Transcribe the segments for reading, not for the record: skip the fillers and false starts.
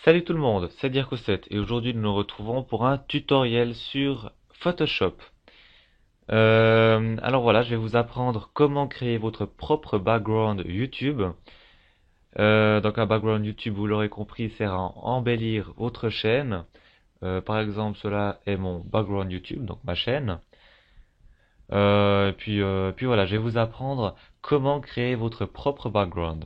Salut tout le monde, c'est Dirk07 et aujourd'hui nous nous retrouvons pour un tutoriel sur Photoshop. Alors voilà, je vais vous apprendre comment créer votre propre background YouTube. Donc un background YouTube, vous l'aurez compris, sert à embellir votre chaîne. Par exemple, cela est mon background YouTube, donc ma chaîne. Et puis voilà, je vais vous apprendre comment créer votre propre background.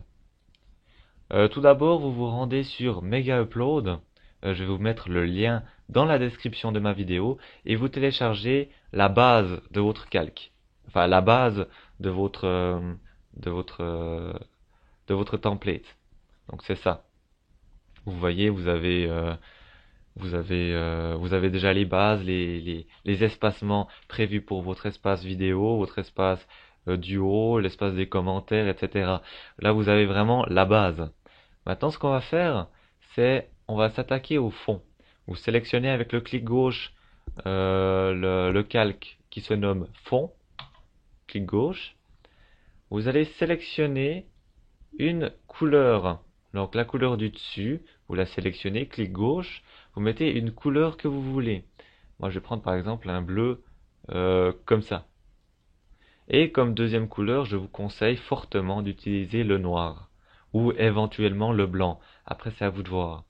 Tout d'abord, vous vous rendez sur Mega Upload. Je vais vous mettre le lien dans la description de ma vidéo et vous téléchargez la base de votre calque. Enfin, la base de de votre, euh, de votre template. Donc c'est ça. Vous voyez, vous avez déjà les bases, les espacements prévus pour votre espace vidéo, votre espace duo, l'espace des commentaires, etc. Là, vous avez vraiment la base. Maintenant, ce qu'on va faire, c'est on va s'attaquer au fond. Vous sélectionnez avec le clic gauche le calque qui se nomme fond, clic gauche. Vous allez sélectionner une couleur. Donc la couleur du dessus, vous la sélectionnez, clic gauche, vous mettez une couleur que vous voulez. Moi, je vais prendre par exemple un bleu comme ça. Et comme deuxième couleur, je vous conseille fortement d'utiliser le noir ou éventuellement le blanc. Après, c'est à vous de voir.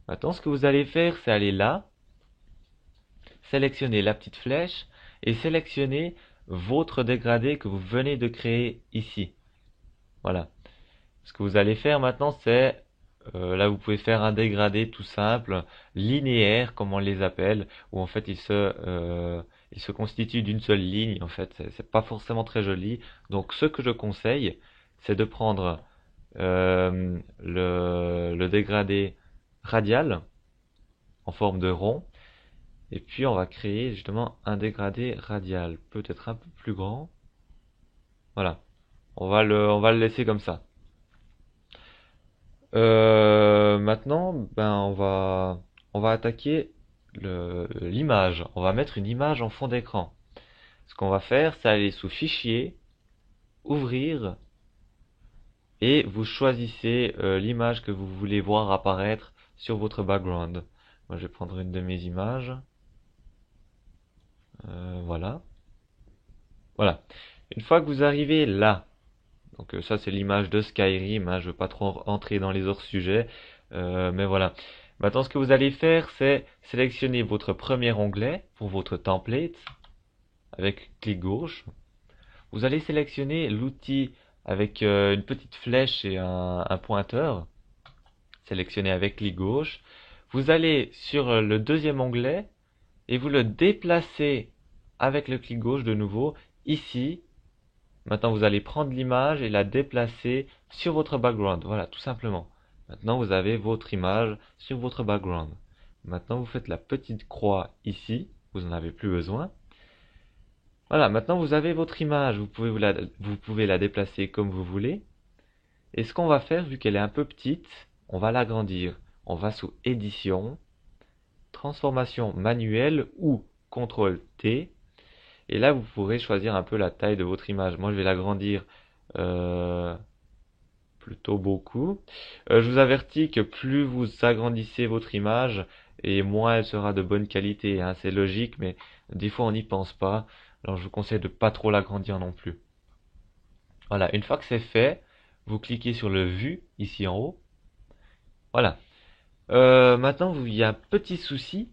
Maintenant, ce que vous allez faire, c'est aller là, sélectionner la petite flèche et sélectionner votre dégradé que vous venez de créer ici. Voilà. Ce que vous allez faire maintenant, c'est là vous pouvez faire un dégradé tout simple, linéaire comme on les appelle, où en fait il se constitue d'une seule ligne. En fait, c'est pas forcément très joli. Donc ce que je conseille, c'est de prendre le dégradé radial en forme de rond, et puis on va créer justement un dégradé radial, peut-être un peu plus grand. Voilà, on va le laisser comme ça. Maintenant, on va attaquer l'image. On va mettre une image en fond d'écran. Ce qu'on va faire, c'est aller sous Fichier, Ouvrir, et vous choisissez l'image que vous voulez voir apparaître sur votre background. Moi, je vais prendre une de mes images. Voilà. Voilà. Une fois que vous arrivez là, donc ça c'est l'image de Skyrim, hein, je ne veux pas trop entrer dans les hors sujets, mais voilà. Maintenant ce que vous allez faire, c'est sélectionner votre premier onglet pour votre template avec clic gauche. Vous allez sélectionner l'outil avec une petite flèche et un pointeur. Sélectionnez avec clic gauche. Vous allez sur le deuxième onglet et vous le déplacez avec le clic gauche de nouveau ici. Maintenant, vous allez prendre l'image et la déplacer sur votre background. Voilà, tout simplement. Maintenant, vous avez votre image sur votre background. Maintenant, vous faites la petite croix ici. Vous n'en avez plus besoin. Voilà, maintenant, vous avez votre image. Vous pouvez la déplacer comme vous voulez. Et ce qu'on va faire, vu qu'elle est un peu petite, on va l'agrandir. On va sous Édition, Transformation manuelle ou CTRL-T. Et là, vous pourrez choisir un peu la taille de votre image. Moi, je vais l'agrandir plutôt beaucoup. Je vous avertis que plus vous agrandissez votre image, et moins elle sera de bonne qualité, hein. C'est logique, mais des fois on n'y pense pas. Alors je vous conseille de pas trop l'agrandir non plus. Voilà, une fois que c'est fait, vous cliquez sur le Vue, ici en haut. Voilà. Maintenant, il y a un petit souci.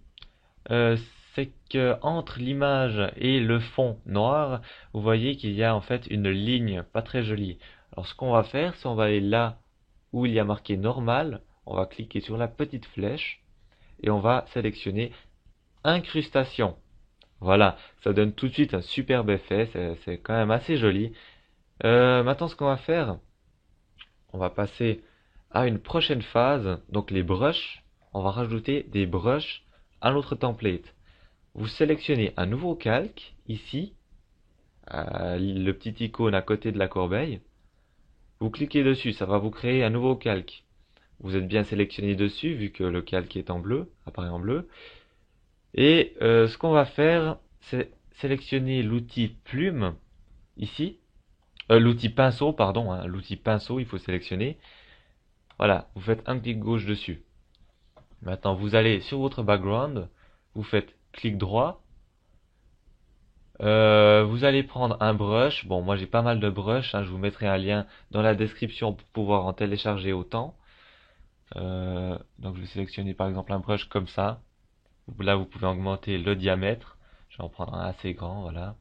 Euh, c'est que entre l'image et le fond noir, vous voyez qu'il y a en fait une ligne pas très jolie. Alors ce qu'on va faire, c'est on va aller là où il y a marqué normal, on va cliquer sur la petite flèche et on va sélectionner incrustation. Voilà, ça donne tout de suite un superbe effet, c'est quand même assez joli. Maintenant ce qu'on va faire, on va passer à une prochaine phase, donc les brushes. On va rajouter des brushes à notre template. Vous sélectionnez un nouveau calque, ici, le petit icône à côté de la corbeille. Vous cliquez dessus, ça va vous créer un nouveau calque. Vous êtes bien sélectionné dessus, vu que le calque est en bleu, apparaît en bleu. Et ce qu'on va faire, c'est sélectionner l'outil plume, ici. L'outil pinceau, pardon, hein, l'outil pinceau, il faut sélectionner. Voilà, vous faites un clic gauche dessus. Maintenant, vous allez sur votre background, vous faites clic droit. Vous allez prendre un brush. Bon, moi j'ai pas mal de brush, hein, je vous mettrai un lien dans la description pour pouvoir en télécharger autant. Donc je vais sélectionner par exemple un brush comme ça. Là, vous pouvez augmenter le diamètre. Je vais en prendre un assez grand, voilà.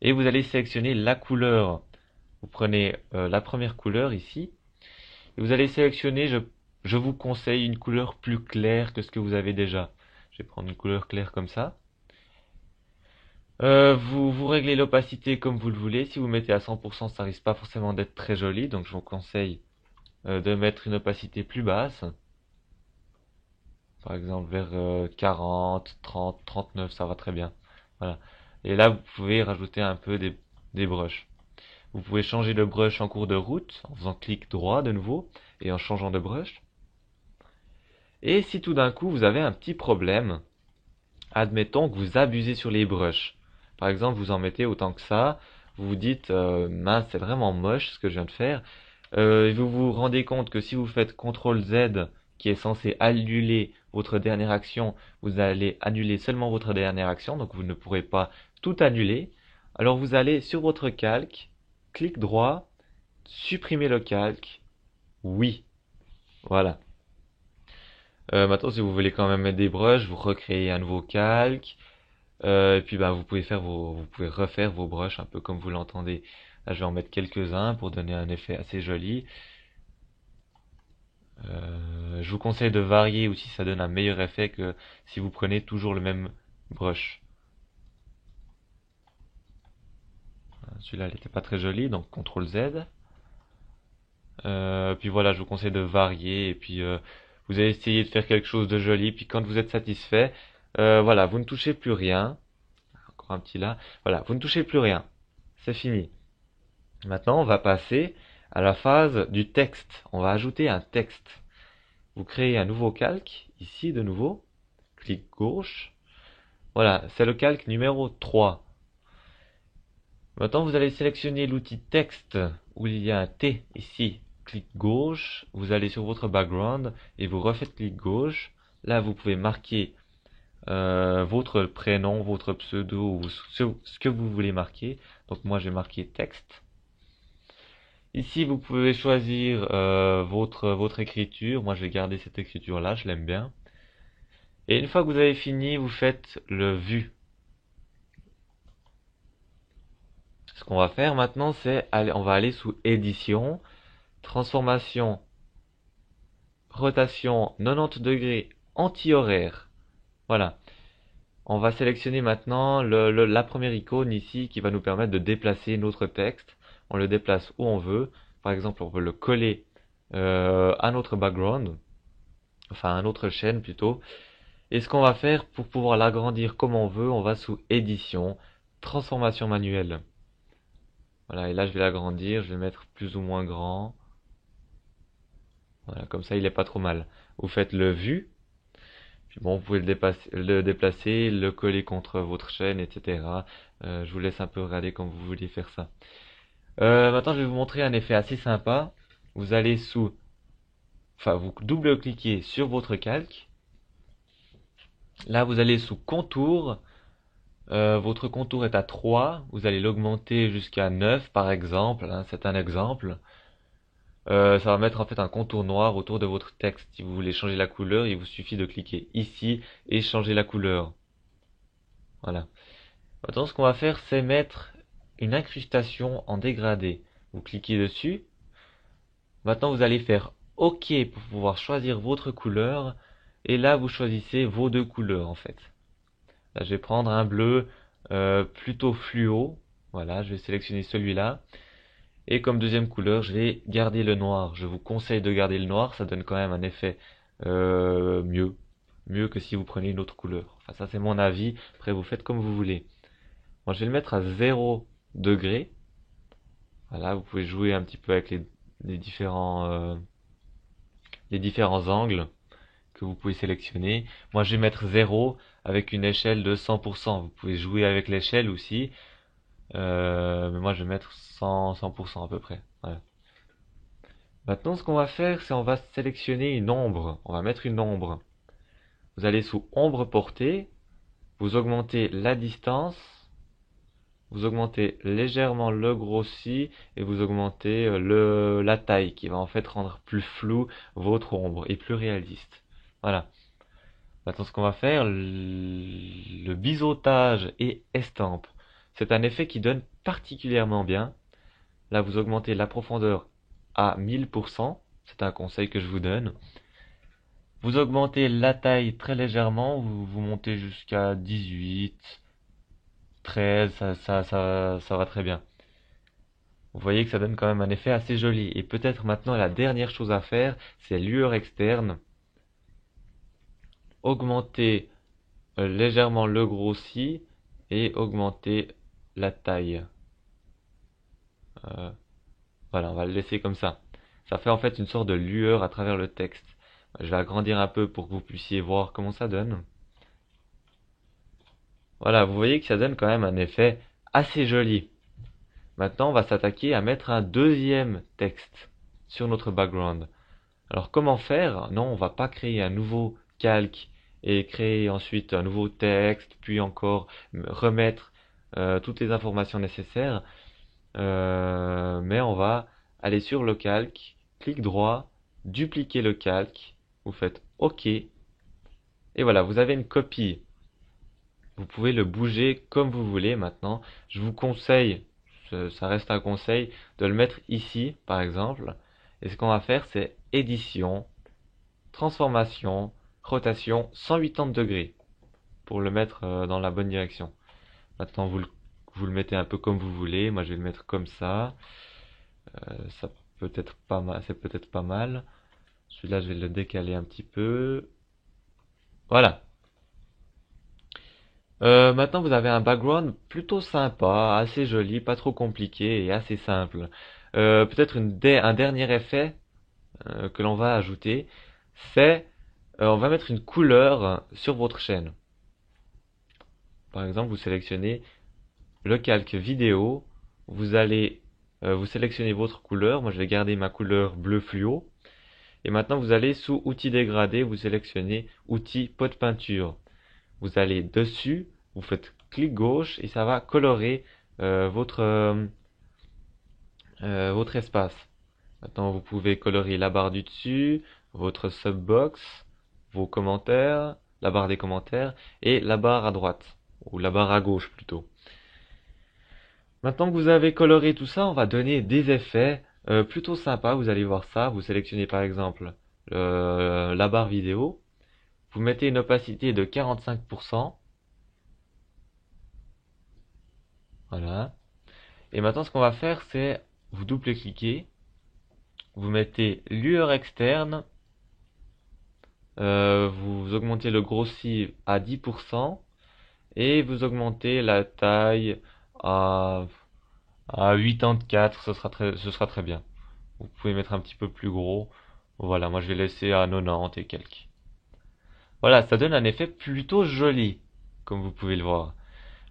Et vous allez sélectionner la couleur. Vous prenez la première couleur ici. Et vous allez sélectionner, je vous conseille une couleur plus claire que ce que vous avez déjà. Je vais prendre une couleur claire comme ça. Vous réglez l'opacité comme vous le voulez. Si vous mettez à 100%, ça risque pas forcément d'être très joli. Donc je vous conseille de mettre une opacité plus basse. Par exemple vers 40, 30, 39, ça va très bien. Voilà. Et là, vous pouvez rajouter un peu des brushes. Vous pouvez changer de brush en cours de route en faisant clic droit de nouveau et en changeant de brush. Et si tout d'un coup vous avez un petit problème, admettons que vous abusez sur les brushes. Par exemple, vous en mettez autant que ça, vous vous dites mince, c'est vraiment moche ce que je viens de faire. Et vous vous rendez compte que si vous faites CTRL Z qui est censé annuler votre dernière action, vous allez annuler seulement votre dernière action, donc vous ne pourrez pas tout annuler. Alors vous allez sur votre calque, clic droit, supprimer le calque, oui, voilà. Maintenant, si vous voulez quand même mettre des brushes, vous recréez un nouveau calque. Et puis bah, vous pouvez refaire vos brushes un peu comme vous l'entendez. Là, je vais en mettre quelques-uns pour donner un effet assez joli. Je vous conseille de varier aussi, ça donne un meilleur effet que si vous prenez toujours le même brush. Celui-là, il n'était pas très joli, donc CTRL Z. Puis voilà, je vous conseille de varier et puis vous allez essayer de faire quelque chose de joli. Puis quand vous êtes satisfait, voilà, vous ne touchez plus rien. Encore un petit là. Voilà, vous ne touchez plus rien. C'est fini. Maintenant, on va passer à la phase du texte. On va ajouter un texte. Vous créez un nouveau calque, ici de nouveau. Clic gauche. Voilà, c'est le calque numéro 3. Maintenant, vous allez sélectionner l'outil texte où il y a un T ici. Clic gauche, vous allez sur votre background et vous refaites clic gauche. Là, vous pouvez marquer votre prénom, votre pseudo ou ce que vous voulez marquer. Donc moi, j'ai marqué texte. Ici, vous pouvez choisir votre écriture. Moi, je vais garder cette écriture-là, je l'aime bien. Et une fois que vous avez fini, vous faites le vu. Ce qu'on va faire maintenant, c'est on va aller sous édition, transformation, rotation 90 degrés, anti-horaire. Voilà. On va sélectionner maintenant la première icône ici qui va nous permettre de déplacer notre texte. On le déplace où on veut. Par exemple, on veut le coller à notre background, enfin à notre chaîne plutôt. Et ce qu'on va faire pour pouvoir l'agrandir comme on veut, on va sous édition, transformation manuelle. Voilà, et là je vais l'agrandir, je vais mettre plus ou moins grand. Voilà, comme ça il est pas trop mal. Vous faites le vu, puis bon, vous pouvez le déplacer, le coller contre votre chaîne, etc. Je vous laisse un peu regarder comme vous voulez faire ça. Maintenant je vais vous montrer un effet assez sympa. Vous allez vous double-cliquez sur votre calque. Là vous allez sous contour. Votre contour est à 3, vous allez l'augmenter jusqu'à 9 par exemple, hein, c'est un exemple. Ça va mettre en fait un contour noir autour de votre texte. Si vous voulez changer la couleur, il vous suffit de cliquer ici et changer la couleur. Voilà. Maintenant, ce qu'on va faire, c'est mettre une incrustation en dégradé. Vous cliquez dessus. Maintenant, vous allez faire OK pour pouvoir choisir votre couleur. Et là, vous choisissez vos deux couleurs en fait. Là, je vais prendre un bleu plutôt fluo. Voilà, je vais sélectionner celui-là. Et comme deuxième couleur, je vais garder le noir. Je vous conseille de garder le noir, ça donne quand même un effet mieux. Mieux que si vous prenez une autre couleur. Enfin, ça c'est mon avis. Après, vous faites comme vous voulez. Moi, je vais le mettre à 0 degré. Voilà, vous pouvez jouer un petit peu avec les différents angles que vous pouvez sélectionner. Moi, je vais mettre 0 avec une échelle de 100%. Vous pouvez jouer avec l'échelle aussi. Mais moi, je vais mettre 100% à peu près. Voilà. Maintenant, ce qu'on va faire, c'est on va sélectionner une ombre. On va mettre une ombre. vous allez sous ombre portée, vous augmentez la distance, vous augmentez légèrement le grossi et vous augmentez la taille qui va en fait rendre plus flou votre ombre et plus réaliste. Voilà. Maintenant, ce qu'on va faire, le biseautage et estampe. C'est un effet qui donne particulièrement bien. Là, vous augmentez la profondeur à 1000%. C'est un conseil que je vous donne. Vous augmentez la taille très légèrement. Vous montez jusqu'à 18, 13. Ça va très bien. Vous voyez que ça donne quand même un effet assez joli. Et peut-être maintenant, la dernière chose à faire, c'est lueur externe. Augmenter légèrement le grossi et augmenter la taille. Euh, voilà, on va le laisser comme ça. Ça fait en fait une sorte de lueur à travers le texte. Je vais agrandir un peu pour que vous puissiez voir comment ça donne. Voilà, vous voyez que ça donne quand même un effet assez joli. Maintenant, on va s'attaquer à mettre un deuxième texte sur notre background. Alors comment faire? Non, on va pas créer un nouveau calque et créer ensuite un nouveau texte, puis encore remettre toutes les informations nécessaires. Mais on va aller sur le calque, clic droit, dupliquer le calque, vous faites OK, et voilà, vous avez une copie. Vous pouvez le bouger comme vous voulez maintenant. Je vous conseille, ça reste un conseil, de le mettre ici, par exemple. Et ce qu'on va faire, c'est édition, transformation, rotation 180 degrés pour le mettre dans la bonne direction. Maintenant, vous le mettez un peu comme vous voulez. Moi, je vais le mettre comme ça. Ça peut être pas mal, c'est peut-être pas mal. Celui-là, je vais le décaler un petit peu. Voilà. Maintenant, vous avez un background plutôt sympa, assez joli, pas trop compliqué et assez simple. Peut-être un dernier effet que l'on va ajouter, c'est on va mettre une couleur sur votre chaîne. Par exemple, vous sélectionnez le calque vidéo, vous allez vous sélectionnez votre couleur. Moi, je vais garder ma couleur bleu fluo. Et maintenant, vous allez sous outils dégradés, vous sélectionnez outils pot de peinture. Vous allez dessus, vous faites clic gauche et ça va colorer votre espace. Maintenant, vous pouvez colorer la barre du dessus, votre subbox, vos commentaires, la barre des commentaires et la barre à droite, ou la barre à gauche plutôt. Maintenant que vous avez coloré tout ça, on va donner des effets plutôt sympas. Vous allez voir ça. Vous sélectionnez par exemple la barre vidéo. Vous mettez une opacité de 45%. Voilà. Et maintenant, ce qu'on va faire, c'est vous double-cliquez. Vous mettez lueur externe. Vous augmentez le grossi à 10%. Et vous augmentez la taille à, à 84. Ce sera très bien. Vous pouvez mettre un petit peu plus gros. Voilà, moi je vais laisser à 90 et quelques. Voilà, ça donne un effet plutôt joli, comme vous pouvez le voir.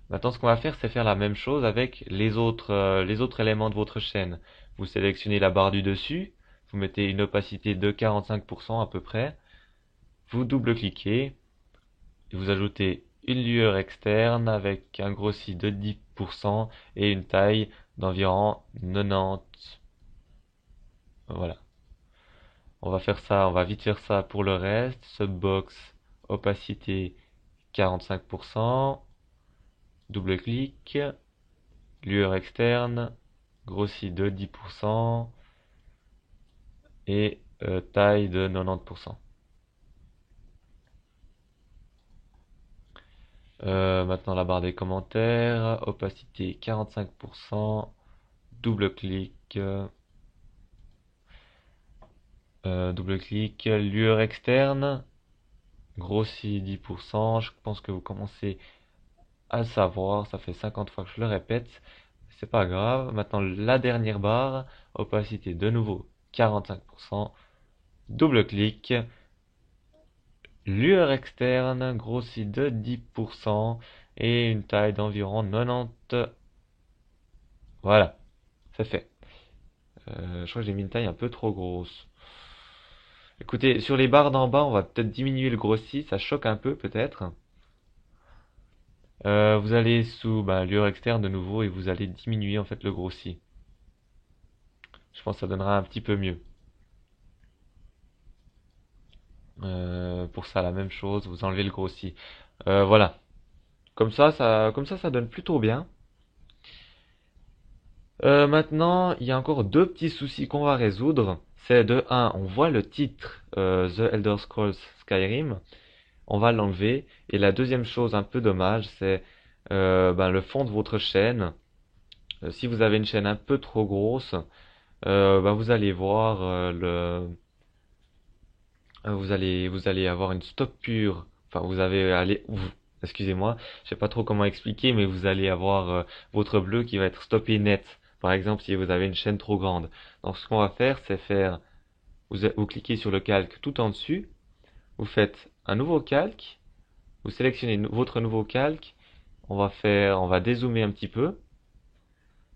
Maintenant, ce qu'on va faire, c'est faire la même chose avec les autres éléments de votre chaîne. Vous sélectionnez la barre du dessus, vous mettez une opacité de 45% à peu près, vous double-cliquez, et vous ajoutez une lueur externe avec un grossi de 10% et une taille d'environ 90. Voilà. On va faire ça, on va vite faire ça pour le reste. Subbox, opacité 45%, double-clic, lueur externe, grossi de 10% et taille de 90%. Maintenant la barre des commentaires, opacité 45%, double-clic, lueur externe, grossi 10%. Je pense que vous commencez à le savoir, ça fait 50 fois que je le répète, c'est pas grave. Maintenant la dernière barre, opacité de nouveau 45%, double-clic, lueur externe, grossi de 10% et une taille d'environ 90. Voilà, c'est fait. Je crois que j'ai mis une taille un peu trop grosse. Écoutez, sur les barres d'en bas, on va peut-être diminuer le grossi, ça choque un peu peut-être. Vous allez sous lueur externe de nouveau et vous allez diminuer en fait le grossi. Je pense que ça donnera un petit peu mieux. Pour ça, la même chose, vous enlevez le grossi. Voilà. Comme ça donne plutôt bien. Maintenant, il y a encore deux petits soucis qu'on va résoudre. C'est de un, on voit le titre The Elder Scrolls Skyrim, on va l'enlever. Et la deuxième chose un peu dommage, c'est le fond de votre chaîne. Si vous avez une chaîne un peu trop grosse, vous allez voir vous allez avoir une stock pure. Enfin, excusez-moi, je sais pas trop comment expliquer, mais vous allez avoir votre bleu qui va être stoppé net. Par exemple, si vous avez une chaîne trop grande. Donc, ce qu'on va faire, c'est vous cliquez sur le calque tout en dessus, vous faites un nouveau calque, vous sélectionnez votre nouveau calque, on va dézoomer un petit peu.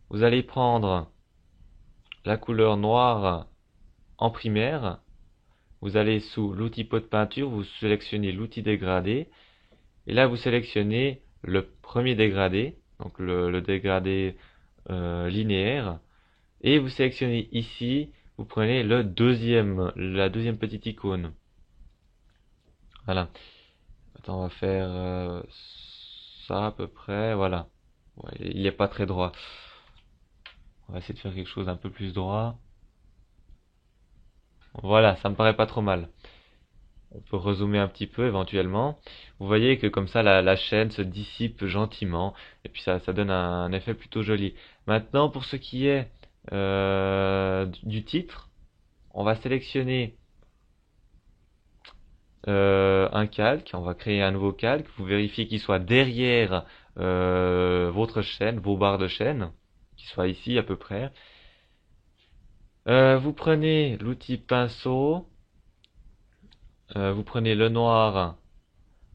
Vous allez prendre la couleur noire en primaire. Vous allez sous l'outil pot de peinture, vous sélectionnez l'outil dégradé. Et là, vous sélectionnez le premier dégradé, donc le dégradé linéaire. Et vous sélectionnez ici, vous prenez la deuxième petite icône. Voilà. Attends, on va faire ça à peu près. Voilà. Ouais, il n'est pas très droit. On va essayer de faire quelque chose d'un peu plus droit. Voilà, ça me paraît pas trop mal. On peut rezoomer un petit peu éventuellement. Vous voyez que comme ça la chaîne se dissipe gentiment et puis ça donne un effet plutôt joli. Maintenant pour ce qui est du titre, on va sélectionner un calque, on va créer un nouveau calque. Vous vérifiez qu'il soit derrière votre chaîne, vos barres de chaîne, qu'il soit ici à peu près. Vous prenez l'outil pinceau, vous prenez le noir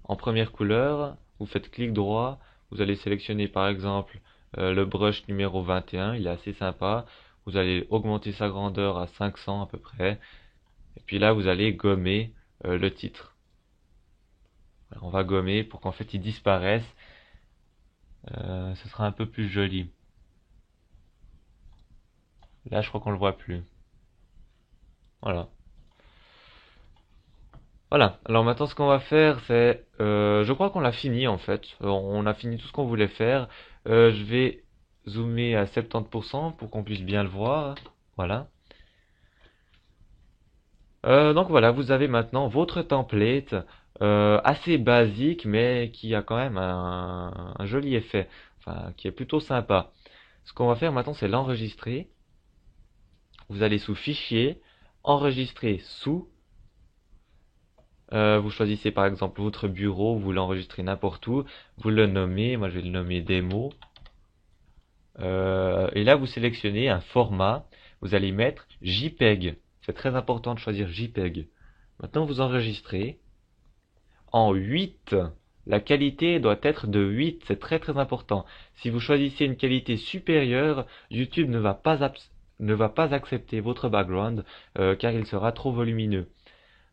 en première couleur, vous faites clic droit, vous allez sélectionner par exemple le brush numéro 21, il est assez sympa. Vous allez augmenter sa grandeur à 500 à peu près. Et puis là, vous allez gommer le titre. Alors, on va gommer pour qu'en fait il disparaisse. Ce sera un peu plus joli. Là, je crois qu'on le voit plus. Voilà. Voilà. Alors maintenant, ce qu'on va faire, c'est, je crois qu'on l'a fini en fait. On a fini tout ce qu'on voulait faire. Je vais zoomer à 70% pour qu'on puisse bien le voir. Voilà. Donc voilà, vous avez maintenant votre template assez basique, mais qui a quand même un joli effet, enfin qui est plutôt sympa. Ce qu'on va faire maintenant, c'est l'enregistrer. Vous allez sous Fichier, Enregistrer sous. Vous choisissez par exemple votre bureau, vous l'enregistrez n'importe où, vous le nommez, moi je vais le nommer démo. Et là, vous sélectionnez un format, vous allez mettre JPEG. C'est très important de choisir JPEG. Maintenant, vous enregistrez en 8. La qualité doit être de 8, c'est très très important. Si vous choisissez une qualité supérieure, YouTube ne va pas accepter votre background car il sera trop volumineux.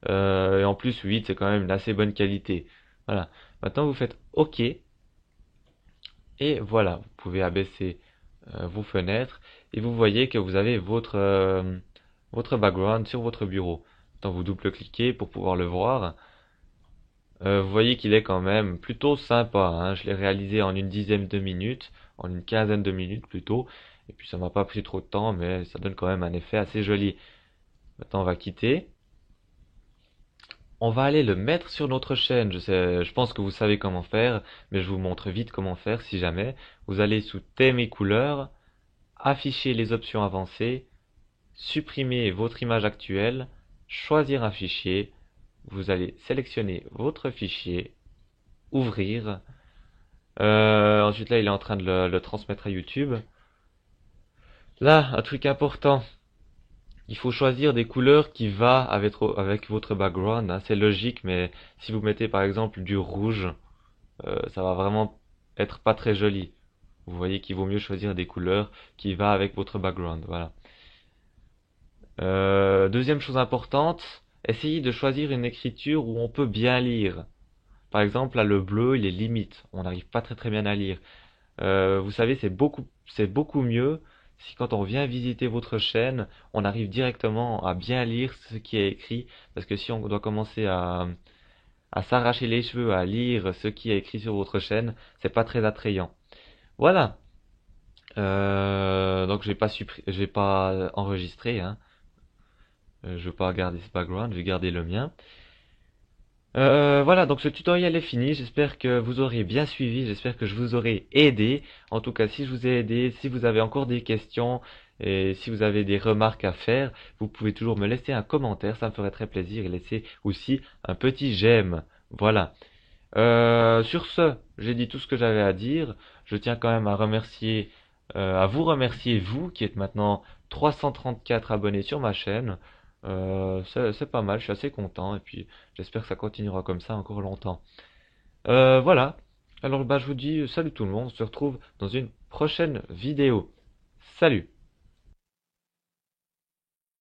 Et en plus, 8, c'est quand même une assez bonne qualité. Voilà. Maintenant, vous faites OK. Et voilà, vous pouvez abaisser vos fenêtres. Et vous voyez que vous avez votre background sur votre bureau. Maintenant, vous double-cliquez pour pouvoir le voir. Vous voyez qu'il est quand même plutôt sympa, hein. Je l'ai réalisé en une dizaine de minutes, en une quinzaine de minutes plutôt. Et puis ça m'a pas pris trop de temps, mais ça donne quand même un effet assez joli. Maintenant, on va quitter. On va aller le mettre sur notre chaîne. Je pense que vous savez comment faire, mais je vous montre vite comment faire si jamais. Vous allez sous Thème et couleurs, afficher les options avancées, supprimer votre image actuelle, choisir un fichier. Vous allez sélectionner votre fichier, ouvrir. Ensuite là, il est en train de le transmettre à YouTube. Là, un truc important. Il faut choisir des couleurs qui va avec votre background, hein. C'est logique, mais si vous mettez par exemple du rouge, ça va vraiment être pas très joli. Vous voyez qu'il vaut mieux choisir des couleurs qui va avec votre background. Voilà. Deuxième chose importante, essayez de choisir une écriture où on peut bien lire. Par exemple, là, le bleu, il est limite. On n'arrive pas très très bien à lire. Vous savez, c'est beaucoup mieux si quand on vient visiter votre chaîne, on arrive directement à bien lire ce qui est écrit. Parce que si on doit commencer à s'arracher les cheveux, à lire ce qui est écrit sur votre chaîne, c'est pas très attrayant. Voilà. Donc j'ai pas enregistré, hein. Je vais pas garder ce background, je vais garder le mien. Voilà, donc ce tutoriel est fini. J'espère que vous aurez bien suivi. J'espère que je vous aurai aidé. En tout cas, si je vous ai aidé, si vous avez encore des questions et si vous avez des remarques à faire, vous pouvez toujours me laisser un commentaire. Ça me ferait très plaisir. Et laisser aussi un petit j'aime. Voilà. Sur ce, j'ai dit tout ce que j'avais à dire. Je tiens quand même à vous remercier, vous qui êtes maintenant 334 abonnés sur ma chaîne. C'est pas mal, je suis assez content et puis j'espère que ça continuera comme ça encore longtemps. Voilà. Alors bah je vous dis salut tout le monde, on se retrouve dans une prochaine vidéo. Salut!